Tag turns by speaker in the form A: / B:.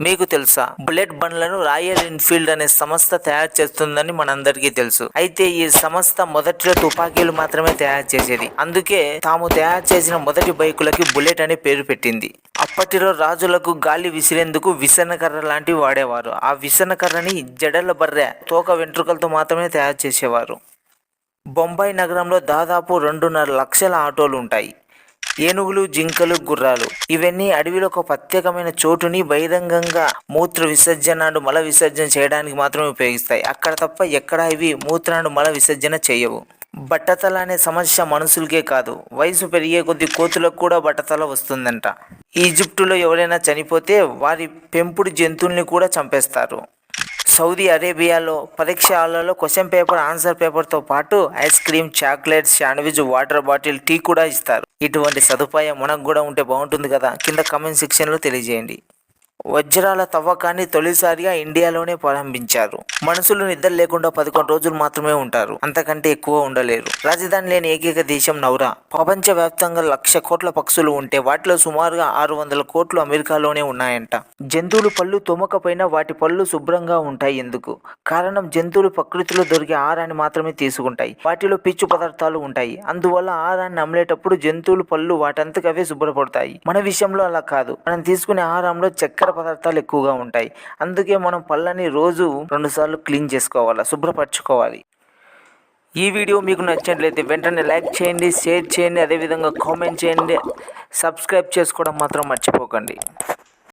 A: మీకు తెలుసా, bullet బండ్లను royal Enfield అనే సంస్థ తయారు చేస్తుందని మనందరికీ తెలుసు. అయితే ఈ సంస్థ మొదట్లో తుపాకీలు మాత్రమే తయారు చేసేది. అందుకే తాము తయారు చేసిన మొదటి బైకులకి బుల్లెట్ అనే పేరు పెట్టింది. అప్పటిలో రాజులకు గాలి విసిరేందుకు విసనకర్ర లాంటివి వాడేవారు. ఆ విసనకర్రని జడల బర్రె తోక వెంట్రుకలతో మాత్రమే తయారు చేసేవారు. బొంబాయి నగరంలో దాదాపు 2.5 లక్షల ఆటోలు ఉంటాయి. ఏనుగులు, జింకలు, గుర్రాలు ఇవన్నీ అడవిలో ఒక ప్రత్యేకమైన చోటుని బహిరంగంగా మూత్ర విసర్జన మల విసర్జన చేయడానికి మాత్రమే ఉపయోగిస్తాయి. అక్కడ తప్ప ఎక్కడా ఇవి మూత్ర మల విసర్జన చేయవు. బట్టతల అనే సమస్య మనుషులకే కాదు, వయసు పెరిగే కొద్ది కోతులకు కూడా బట్టతల వస్తుందంట. ఈజిప్టులో ఎవరైనా చనిపోతే వారి పెంపుడు జంతువుల్ని కూడా చంపేస్తారు. సౌదీ అరేబియాలో పరీక్ష హాళ్లలో క్వశ్చన్ పేపర్, ఆన్సర్ పేపర్తో పాటు ice cream, chocolate, sandwich, water bottle, tea కూడా ఇస్తారు. ఇటువంటి సదుపాయం మనకు కూడా ఉంటే బాగుంటుంది కదా. కింద కామెంట్ సెక్షన్లో తెలియజేయండి. వజ్రాల తవ్వకాన్ని తొలిసారిగా ఇండియాలోనే ప్రారంభించారు. మనుషులు నిద్ర లేకుండా 11 రోజులు మాత్రమే ఉంటారు, అంతకంటే ఎక్కువ ఉండలేరు. రాజధాని లేని ఏకైక దేశం నౌరా. ప్రపంచవ్యాప్తంగా 1,00,000 కోట్ల పక్షులు ఉంటే వాటిలో సుమారుగా 600 కోట్లు అమెరికాలోనే ఉన్నాయంట. జంతువులు పళ్ళు తోమకపోయినా వాటి పళ్ళు శుభ్రంగా ఉంటాయి. ఎందుకు? కారణం జంతువులు ప్రకృతిలో దొరికే ఆహారాన్ని మాత్రమే తీసుకుంటాయి. వాటిలో పీచు పదార్థాలు ఉంటాయి. అందువల్ల ఆహారాన్ని నమిలేటప్పుడు జంతువులు పళ్ళు వాటంతకవే శుభ్రపడతాయి. మన విషయంలో అలా కాదు. మనం తీసుకునే ఆహారంలో చక్కెర పదార్థాలు ఎక్కువగా ఉంటాయి. అందుకే మనం పళ్ళని రోజు 2 సార్లు క్లీన్ చేసుకోవాలి, శుభ్రపరచుకోవాలి. ఈ వీడియో మీకు నచ్చినట్లయితే వెంటనే లైక్ చేయండి, షేర్ చేయండి, అదేవిధంగా కామెంట్ చేయండి. సబ్స్క్రైబ్ చేసుకోవడం మాత్రం మర్చిపోకండి.